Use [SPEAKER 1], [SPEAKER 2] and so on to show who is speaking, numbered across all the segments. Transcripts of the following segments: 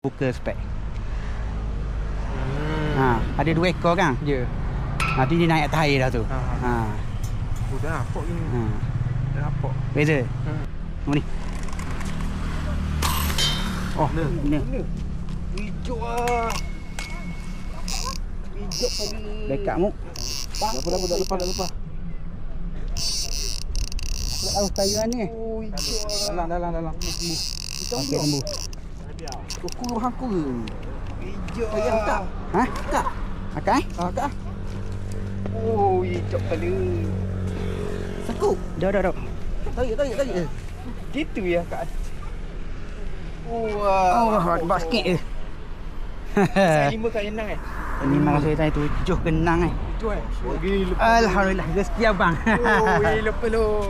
[SPEAKER 1] buka spek. Ada 2 ekor kan?
[SPEAKER 2] Ya.
[SPEAKER 1] Nanti dia naik atas air dah tu.
[SPEAKER 2] Dah nampak ni. Dah nampak.
[SPEAKER 1] Beza. Mana ni? Oh, ni.
[SPEAKER 2] Hijau ah. Hijau tadi.
[SPEAKER 1] Backup mu.
[SPEAKER 2] Dah lepas.
[SPEAKER 1] Tak tahu sayuran ni.
[SPEAKER 2] Oh, hijau. Dalam.
[SPEAKER 1] Okey, lembu.
[SPEAKER 2] Kuku hangku. Hijau.
[SPEAKER 1] Sayang tak? Ha? Tak. Akai?
[SPEAKER 2] Kak. Oh, hijau kali.
[SPEAKER 1] Sakut. Dah.
[SPEAKER 2] Tarik. Gitu ya, Kak.
[SPEAKER 1] Oh, basket je.
[SPEAKER 2] Saya 5 kat Yenang
[SPEAKER 1] Ini mak saya tanya 7 kenang eh.
[SPEAKER 2] Itu Gila.
[SPEAKER 1] Alhamdulillah, rezeki abang.
[SPEAKER 2] Oh, gila peluh.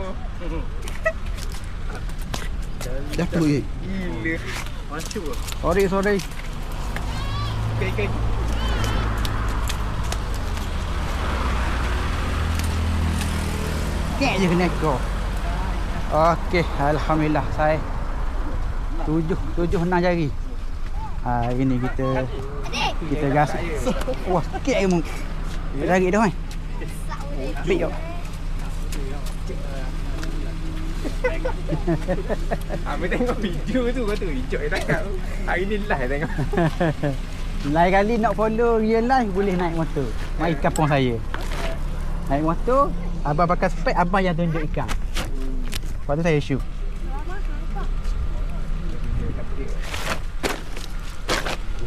[SPEAKER 1] Dah tu je.
[SPEAKER 2] Gila. Masuk ah.
[SPEAKER 1] Sorry.
[SPEAKER 2] Ikan.
[SPEAKER 1] Kek je kena ekor. Okey, alhamdulillah saya 7 6 jari. Hari ni kita gas. Wah, sikit je mu. Lari dah kan. Ambil jap.
[SPEAKER 2] Ambil tengok video tu kata hijau dia tangkap. Hari ni live tengok.
[SPEAKER 1] Lain kali nak follow real life boleh naik motor. Mai kampung saya. Naik motor, abang pakai spek, abang yang tunjuk ikan. Lepas tu saya shoot.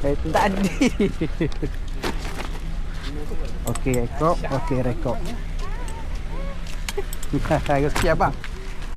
[SPEAKER 1] Tadi. Okey, rekod. Rezeki abang.